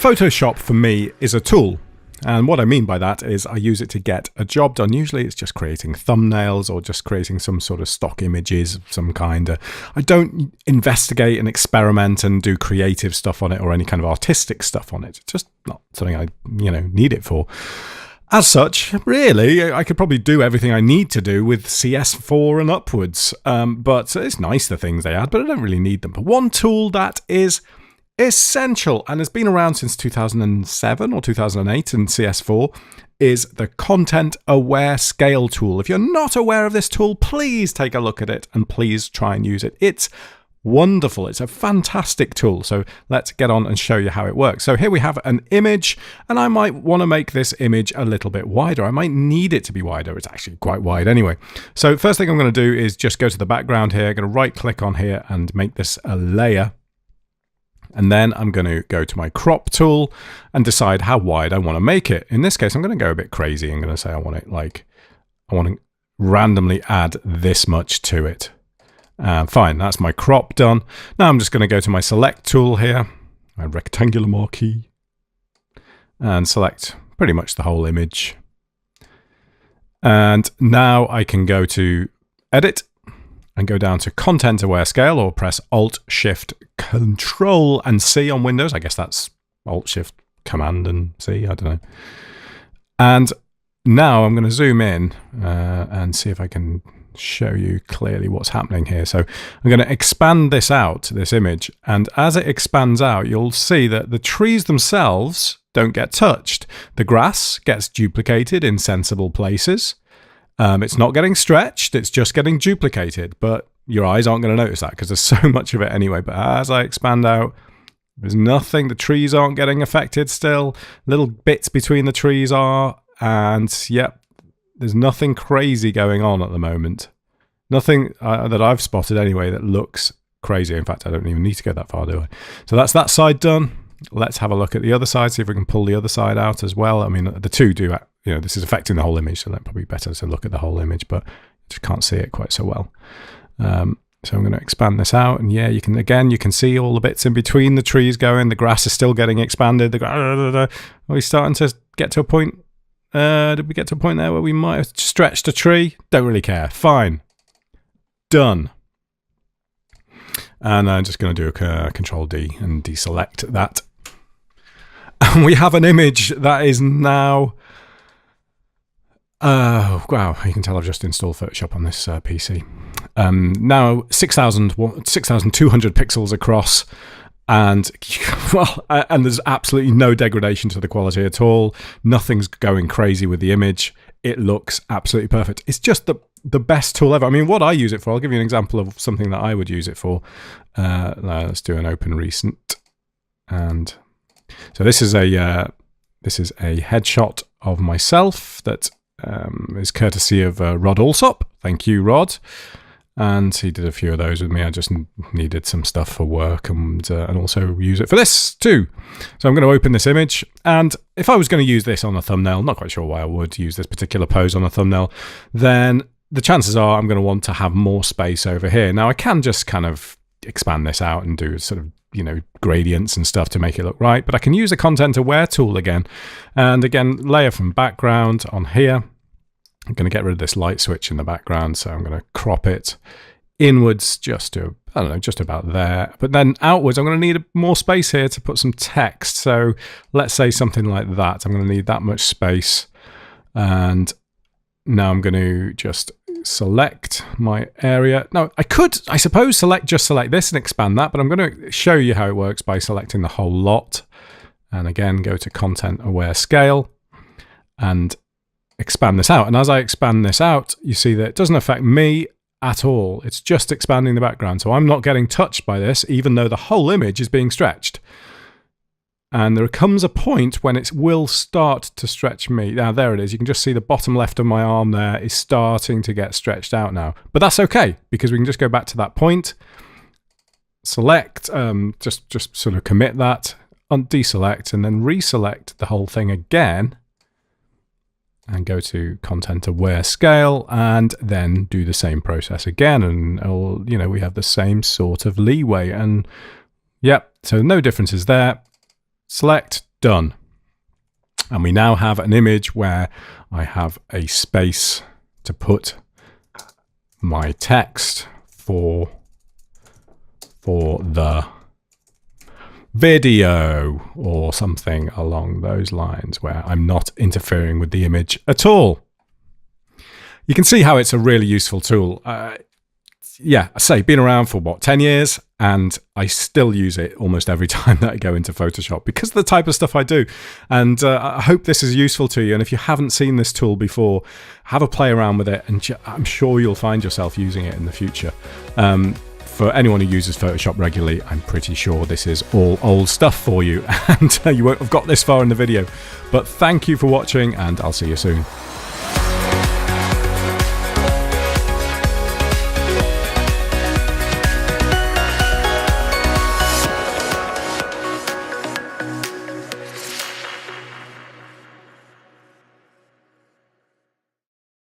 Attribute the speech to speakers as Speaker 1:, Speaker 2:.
Speaker 1: Photoshop for me is a tool. And what I mean by that is I use it to get a job done. Usually it's just creating thumbnails or just creating some sort of stock images of some kind. I don't investigate and experiment and do creative stuff on it or any kind of artistic stuff on it. It's just not something I, need it for. As such, really, I could probably do everything I need to do with CS4 and upwards. But it's nice, the things they add, but I don't really need them. But one tool that is essential and has been around since 2007 or 2008 in CS4 is the Content Aware Scale tool. If you're not aware of this tool, please take a look at it and please try and use it. It's wonderful. It's a fantastic tool. So let's get on and show you how it works. So here we have an image, and I might want to make this image a little bit wider. I might need it to be wider. It's actually quite wide anyway. So first thing I'm going to do is just go to the background here. I'm going to right click on here and make this a layer. And then I'm going to go to my crop tool and decide how wide I want to make it. In this case, I'm going to go a bit crazy. I'm going to say I want to randomly add this much to it. Fine, that's my crop done. Now I'm just going to go to my select tool here, my rectangular marquee, and select pretty much the whole image. And now I can go to Edit and go down to Content Aware Scale, or press Alt, Shift, Control, and C on Windows. I guess that's Alt, Shift, Command, and C. I don't know. And now I'm going to zoom in and see if I can show you clearly what's happening here. So I'm going to expand this out, this image. And as it expands out, you'll see that the trees themselves don't get touched. The grass gets duplicated in sensible places. It's not getting stretched, it's just getting duplicated, but your eyes aren't going to notice that because there's so much of it anyway. But as I expand out, there's nothing, the trees aren't getting affected still, little bits between the trees are, and yep, there's nothing crazy going on at the moment. Nothing that I've spotted anyway that looks crazy. In fact, I don't even need to go that far, do I? So that's that side done. Let's have a look at the other side, see if we can pull the other side out as well. I mean, the two do, this is affecting the whole image, so that's probably better to look at the whole image, but just can't see it quite so well. So I'm going to expand this out, and yeah, you can see all the bits in between the trees going. The grass is still getting expanded. Are we starting to get to a point? Did we get to a point there where we might have stretched a tree? Don't really care. Fine. Done. And I'm just going to do a Control D and deselect that. And we have an image that is now... wow, you can tell I've just installed Photoshop on this PC. Now 6,200 pixels across, and and there's absolutely no degradation to the quality at all. Nothing's going crazy with the image. It looks absolutely perfect. It's just the best tool ever. I mean, what I use it for, I'll give you an example of something that I would use it for. Let's do an open recent, and so this is a headshot of myself that is courtesy of Rod Allsopp. Thank you, Rod. And he did a few of those with me. I just needed some stuff for work and also use it for this too. So I'm going to open this image, and if I was going to use this on a thumbnail, not quite sure why I would use this particular pose on a thumbnail, then the chances are I'm going to want to have more space over here. Now I can just kind of expand this out and do sort of, gradients and stuff to make it look right, but I can use the Content Aware tool again, and again, layer from background on here. I'm going to get rid of this light switch in the background, so I'm going to crop it inwards just to, I don't know, just about there. But then outwards, I'm going to need more space here to put some text. So let's say something like that. I'm going to need that much space. And now I'm going to just select my area. Now, I suppose just select this and expand that, but I'm going to show you how it works by selecting the whole lot. And again, go to Content Aware Scale and expand this out. And as I expand this out, you see that it doesn't affect me at all. It's just expanding the background. So I'm not getting touched by this, even though the whole image is being stretched. And there comes a point when it will start to stretch me. Now, there it is. You can just see the bottom left of my arm there is starting to get stretched out now. But that's okay, because we can just go back to that point, select, just sort of commit that, deselect, and then reselect the whole thing again. And go to Content Aware Scale, and then do the same process again, and we have the same sort of leeway. And yep, so no differences there. Select, done. And we now have an image where I have a space to put my text for the video or something along those lines, where I'm not interfering with the image at all. You can see how it's a really useful tool. Yeah, I say, been around for what, 10 years, and I still use it almost every time that I go into Photoshop because of the type of stuff I do. And I hope this is useful to you. And if you haven't seen this tool before, have a play around with it, and I'm sure you'll find yourself using it in the future. For anyone who uses Photoshop regularly, I'm pretty sure this is all old stuff for you, and you won't have got this far in the video. But thank you for watching, and I'll see you soon.